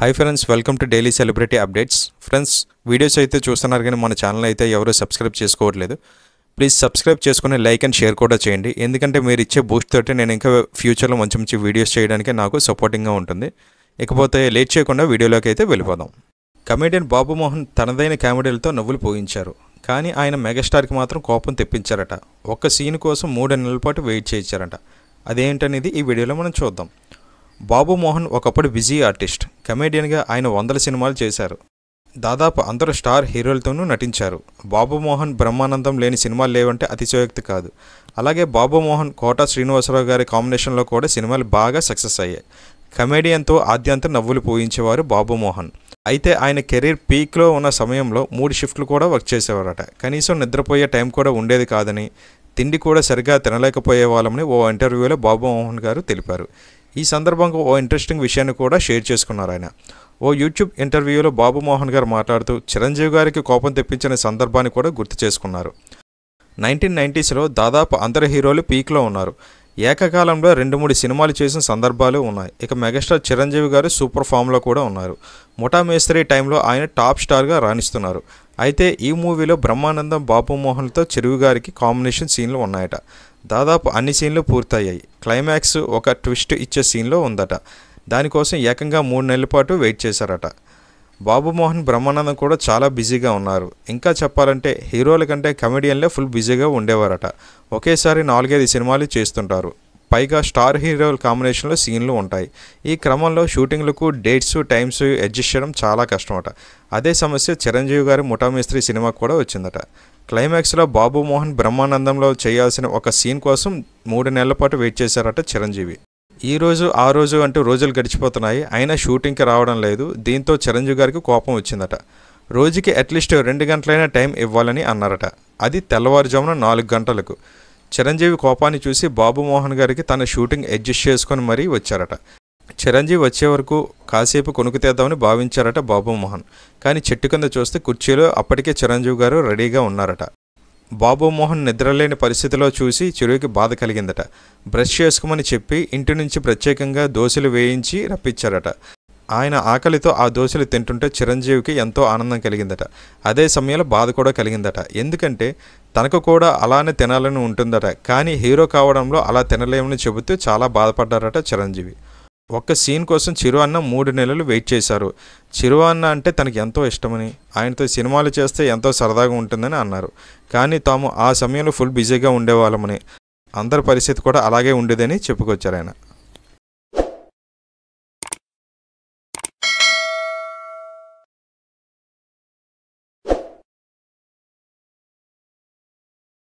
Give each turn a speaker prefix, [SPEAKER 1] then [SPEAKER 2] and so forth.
[SPEAKER 1] Hi friends, welcome to daily celebrity updates. Friends, videos అయితే చూస్తున్నారు కానీ మన ఛానల్ అయితే ఎవరు సబ్స్క్రైబ్ చేసుకోవట్లేదు. ప్లీజ్ సబ్స్క్రైబ్ చేసుకుని లైక్ అండ్ షేర్ కూడా చేయండి. ఎందుకంటే మీరు ఇచ్చే బూస్ట్ తోటి నేను ఇంకా ఫ్యూచర్లో మంచి మంచి వీడియోస్ చేయడానికి నాకు సపోర్టింగ్గా ఉంటుంది. ఇకపోతే లేట్ చేయకుండా వీడియోలోకి అయితే వెళ్ళిపోదాం. కమెడియన్ బాబు మోహన్ తనదైన కామెడీలతో నవ్వులు పోయించారు. కానీ ఆయన మెగాస్టార్కి మాత్రం కోపం తెప్పించారట. ఒక్క సీన్ కోసం 3 నెలల పాటు వెయిట్ చేయించారట. అదేంటనేది ఈ వీడియోలో మనం చూద్దాం. బాబు మోహన్ ఒకప్పుడు బిజీ ఆర్టిస్ట్. కమెడియన్గా ఆయన 100 సినిమాలు చేశారు. దాదాపు అందరూ స్టార్ హీరోలతోనూ నటించారు. బాబు మోహన్ బ్రహ్మానందం లేని సినిమాలు లేవంటే అతిశయోక్తి కాదు. అలాగే బాబు మోహన్ కోట శ్రీనివాసరావు గారి కాంబినేషన్లో కూడా సినిమాలు బాగా సక్సెస్ అయ్యాయి. కమెడియన్తో ఆద్యంతం నవ్వులు పోయించేవారు బాబు మోహన్. అయితే ఆయన కెరీర్ పీక్లో ఉన్న సమయంలో 3 షిఫ్ట్లు కూడా వర్క్ చేసేవారట. కనీసం నిద్రపోయే టైం కూడా ఉండేది కాదని, తిండి కూడా సరిగ్గా తినలేకపోయే వాళ్ళమని ఓ ఇంటర్వ్యూలో బాబు మోహన్ గారు తెలిపారు. ఈ సందర్భంగా ఓ ఇంట్రెస్టింగ్ విషయాన్ని కూడా షేర్ చేసుకున్నారు ఆయన. ఓ యూట్యూబ్ ఇంటర్వ్యూలో బాబు మోహన్ గారు మాట్లాడుతూ చిరంజీవి గారికి కోపం తెప్పించిన సందర్భాన్ని కూడా గుర్తు చేసుకున్నారు. 1990స్లో దాదాపు అందరు హీరోలు పీక్లో ఉన్నారు. ఏకకాలంలో 2-3 సినిమాలు చేసిన సందర్భాలు ఉన్నాయి. ఇక మెగాస్టార్ చిరంజీవి గారు సూపర్ ఫామ్లో కూడా ఉన్నారు. ముఠా మేస్త్రి టైంలో ఆయన టాప్ స్టార్గా రాణిస్తున్నారు. అయితే ఈ మూవీలో బ్రహ్మానందం బాబు మోహన్తో చిరువు గారికి కాంబినేషన్ సీన్లు ఉన్నాయట. దాదాపు అన్ని సీన్లు పూర్తయ్యాయి. క్లైమాక్స్ ఒక ట్విస్ట్ ఇచ్చే సీన్లో ఉందట. దానికోసం ఏకంగా 3 నెలల పాటు వెయిట్ చేశారట. బాబు మోహన్ బ్రహ్మానందం కూడా చాలా బిజీగా ఉన్నారు. ఇంకా చెప్పాలంటే హీరోల కంటే కమెడియన్లే ఫుల్ బిజీగా ఉండేవారట. ఒకేసారి 4-5 సినిమాలు చేస్తుంటారు. పైగా స్టార్ హీరోల కాంబినేషన్లో సీన్లు ఉంటాయి. ఈ క్రమంలో షూటింగ్లకు డేట్స్ టైమ్స్ అడ్జస్ట్ చేయడం చాలా కష్టమట. అదే సమస్య చిరంజీవి గారి ముఠా మేస్త్రి సినిమా కూడా వచ్చిందట. క్లైమాక్స్లో బాబు మోహన్ బ్రహ్మానందంలో చేయాల్సిన ఒక సీన్ కోసం 3 నెలల పాటు వెయిట్ చేశారట చిరంజీవి. ఈ రోజు ఆ రోజు అంటూ రోజులు గడిచిపోతున్నాయి. అయినా షూటింగ్కి రావడం లేదు. దీంతో చిరంజీవి గారికి కోపం వచ్చిందట. రోజుకి అట్లీస్ట్ 2 గంటలైనా టైం ఇవ్వాలని అన్నారట. అది తెల్లవారుజామున 4 గంటలకు. చిరంజీవి కోపాన్ని చూసి బాబు మోహన్ గారికి తన షూటింగ్ అడ్జస్ట్ చేసుకొని మరీ వచ్చారట. చిరంజీవి వచ్చే వరకు కాసేపు కొనుక్కు తీద్దామని భావించారట బాబు మోహన్. కానీ చెట్టు కింద చూస్తే కుర్చీలో అప్పటికే చిరంజీవి గారు రెడీగా ఉన్నారట. బాబు మోహన్ నిద్రలేని పరిస్థితిలో చూసి చిరువుకి బాధ కలిగిందట. బ్రష్ చేసుకోమని చెప్పి ఇంటి నుంచి ప్రత్యేకంగా దోశలు వేయించి రప్పించారట. ఆయన ఆకలితో ఆ దోశలు తింటుంటే చిరంజీవికి ఎంతో ఆనందం కలిగిందట. అదే సమయంలో బాధ కూడా కలిగిందట. ఎందుకంటే తనకు కూడా అలానే తినాలని ఉంటుందట. కానీ హీరో కావడంలో అలా తినలేమని చెబుతూ చాలా బాధపడ్డారట చిరంజీవి. ఒక్క సీన్ కోసం చిరు అన్న 3 నెలలు వెయిట్ చేశారు. చిరు అన్న అంటే తనకి ఎంతో ఇష్టమని, ఆయనతో సినిమాలు చేస్తే ఎంతో సరదాగా ఉంటుందని అన్నారు. కానీ తాము ఆ సమయంలో ఫుల్ బిజీగా ఉండేవాళ్ళమని, అందరి పరిస్థితి కూడా అలాగే ఉండేదని చెప్పుకొచ్చారు ఆయన.